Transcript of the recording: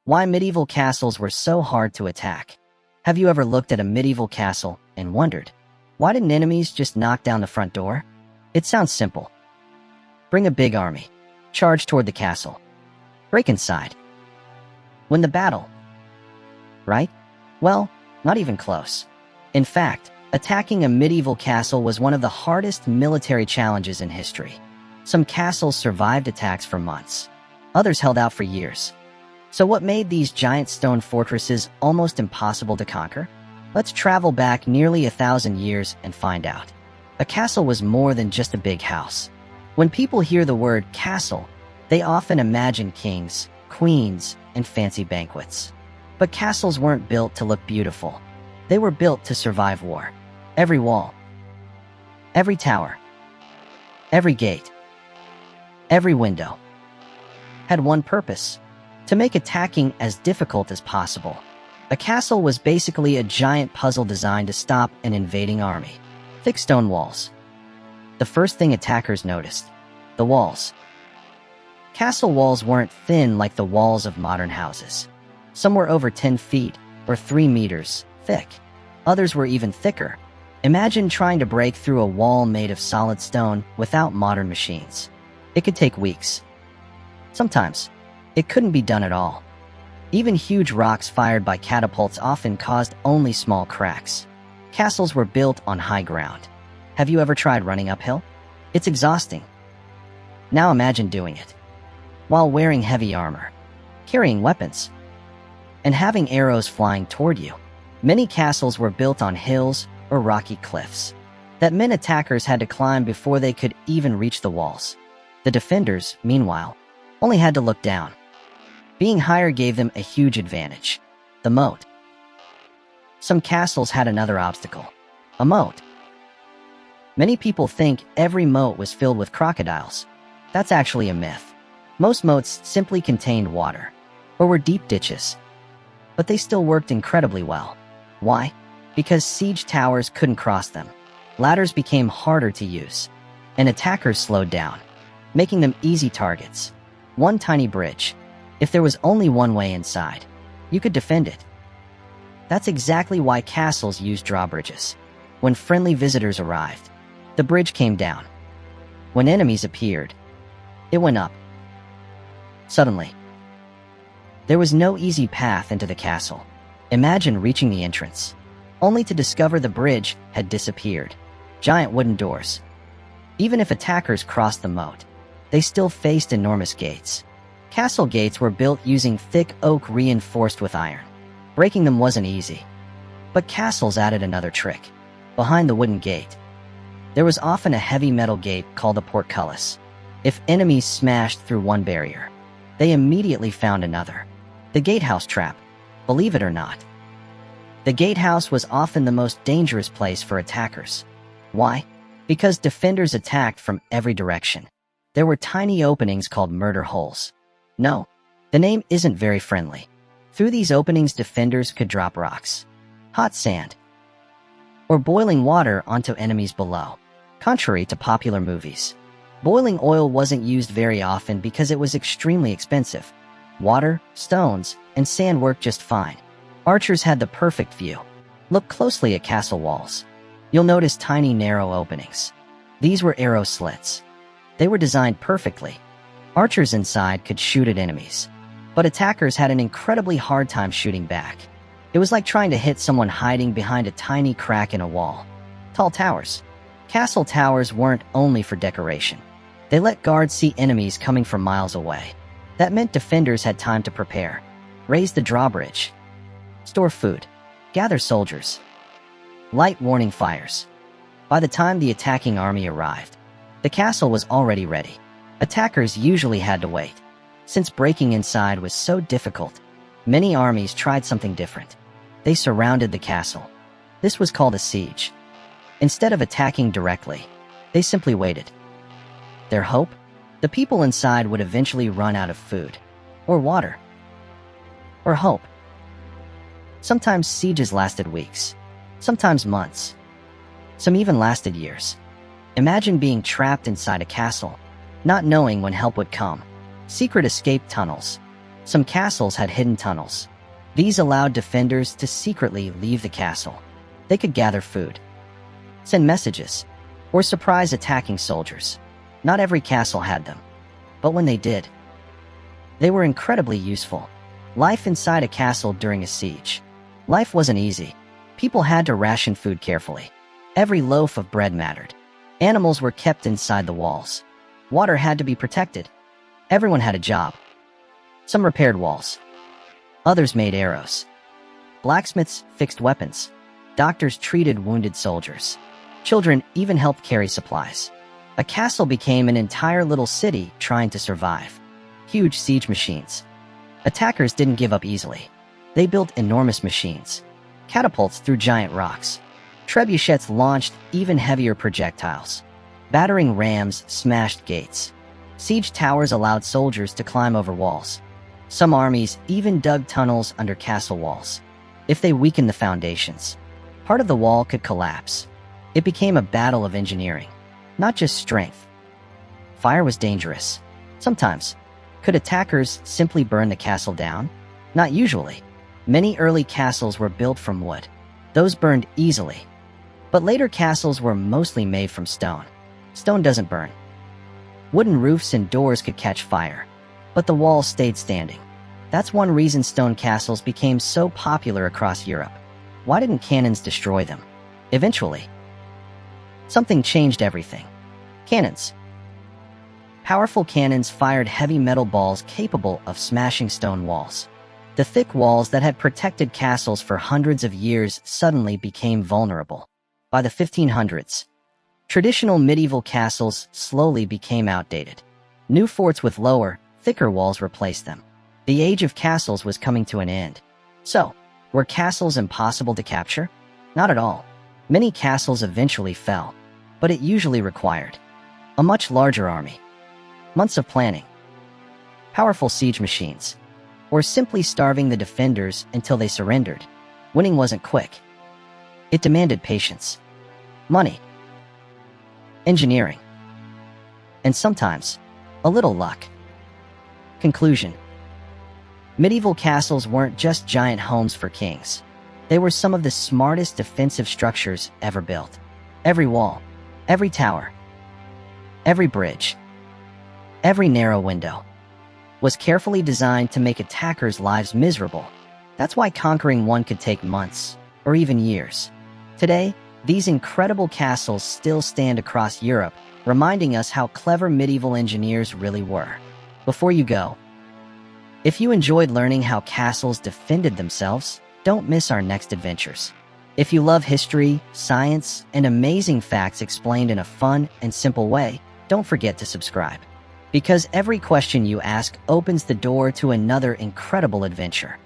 Why medieval castles were so hard to attack. Have you ever looked at a medieval castle and wondered, why didn't enemies just knock down the front door? It sounds simple. Bring a big army. Charge toward the castle. Break inside. Win the battle. Right? Well, not even close. In fact, attacking a medieval castle was one of the hardest military challenges in history. Some castles survived attacks for months. Others held out for years. So what made these giant stone fortresses almost impossible to conquer? Let's travel back nearly 1,000 years and find out. A castle was more than just a big house. When people hear the word castle, they often imagine kings, queens, and fancy banquets. But castles weren't built to look beautiful. They were built to survive war. Every wall, every tower, every gate, every window had one purpose: to make attacking as difficult as possible. A castle was basically a giant puzzle designed to stop an invading army. Thick stone walls. The first thing attackers noticed: the walls. Castle walls weren't thin like the walls of modern houses. Some were over 10 feet, or 3 meters, thick. Others were even thicker. Imagine trying to break through a wall made of solid stone without modern machines. It could take weeks. Sometimes, it couldn't be done at all. Even huge rocks fired by catapults often caused only small cracks. Castles were built on high ground. Have you ever tried running uphill? It's exhausting. Now imagine doing it while wearing heavy armor, carrying weapons, and having arrows flying toward you. Many castles were built on hills or rocky cliffs that meant attackers had to climb before they could even reach the walls. The defenders, meanwhile, only had to look down. Being higher gave them a huge advantage: the moat. Some castles had another obstacle: a moat. Many people think every moat was filled with crocodiles. That's actually a myth. Most moats simply contained water, or were deep ditches. But they still worked incredibly well. Why? Because siege towers couldn't cross them. Ladders became harder to use, and attackers slowed down, making them easy targets. One tiny bridge. If there was only one way inside, you could defend it. That's exactly why castles used drawbridges. When friendly visitors arrived, the bridge came down. When enemies appeared, it went up. Suddenly, there was no easy path into the castle. Imagine reaching the entrance, only to discover the bridge had disappeared. Giant wooden doors. Even if attackers crossed the moat, they still faced enormous gates. Castle gates were built using thick oak reinforced with iron. Breaking them wasn't easy. But castles added another trick. Behind the wooden gate, there was often a heavy metal gate called a portcullis. If enemies smashed through one barrier, they immediately found another. The gatehouse trap. Believe it or not, the gatehouse was often the most dangerous place for attackers. Why? Because defenders attacked from every direction. There were tiny openings called murder holes. No, the name isn't very friendly. Through these openings, defenders could drop rocks, hot sand, or boiling water onto enemies below. Contrary to popular movies, boiling oil wasn't used very often because it was extremely expensive. Water, stones, and sand worked just fine. Archers had the perfect view. Look closely at castle walls. You'll notice tiny narrow openings. These were arrow slits. They were designed perfectly. Archers inside could shoot at enemies, but attackers had an incredibly hard time shooting back. It was like trying to hit someone hiding behind a tiny crack in a wall. Tall towers. Castle towers weren't only for decoration. They let guards see enemies coming from miles away. That meant defenders had time to prepare, raise the drawbridge, store food, gather soldiers, light warning fires. By the time the attacking army arrived, the castle was already ready. Attackers usually had to wait. Since breaking inside was so difficult, many armies tried something different. They surrounded the castle. This was called a siege. Instead of attacking directly, they simply waited. Their hope? The people inside would eventually run out of food, or water, or hope. Sometimes sieges lasted weeks, sometimes months. Some even lasted years. Imagine being trapped inside a castle, not knowing when help would come. Secret escape tunnels, Some castles had hidden tunnels. These allowed defenders to secretly leave the castle. They could gather food, send messages, or surprise attacking soldiers. Not every castle had them, but when they did, they were incredibly useful. Life inside a castle during a siege. Life wasn't easy. People had to ration food carefully. Every loaf of bread mattered. Animals were kept inside the walls. Water had to be protected. Everyone had a job. Some repaired walls. Others made arrows. Blacksmiths fixed weapons. Doctors treated wounded soldiers. Children even helped carry supplies. A castle became an entire little city trying to survive. Huge siege machines. Attackers didn't give up easily. They built enormous machines. Catapults threw giant rocks. Trebuchets launched even heavier projectiles. Battering rams smashed gates. Siege towers allowed soldiers to climb over walls. Some armies even dug tunnels under castle walls. If they weakened the foundations, part of the wall could collapse. It became a battle of engineering, not just strength. Fire was dangerous. Sometimes, could attackers simply burn the castle down? Not usually. Many early castles were built from wood. Those burned easily. But later castles were mostly made from stone. Stone doesn't burn. Wooden roofs and doors could catch fire, but the walls stayed standing. That's one reason stone castles became so popular across Europe. Why didn't cannons destroy them? Eventually, something changed everything. Cannons. Powerful cannons fired heavy metal balls capable of smashing stone walls. The thick walls that had protected castles for hundreds of years suddenly became vulnerable. By the 1500s, traditional medieval castles slowly became outdated. New forts with lower, thicker walls replaced them. The age of castles was coming to an end. So, were castles impossible to capture? Not at all. Many castles eventually fell, but it usually required a much larger army, months of planning, powerful siege machines, or simply starving the defenders until they surrendered. Winning wasn't quick. It demanded patience, money, engineering, and sometimes a little luck. Conclusion. Medieval castles weren't just giant homes for kings. They were some of the smartest defensive structures ever built. Every wall, every tower, every bridge, every narrow window was carefully designed to make attackers' lives miserable. That's why conquering one could take months, or even years. Today, these incredible castles still stand across Europe, reminding us how clever medieval engineers really were. Before you go, if you enjoyed learning how castles defended themselves, don't miss our next adventures. If you love history, science, and amazing facts explained in a fun and simple way, don't forget to subscribe. Because every question you ask opens the door to another incredible adventure.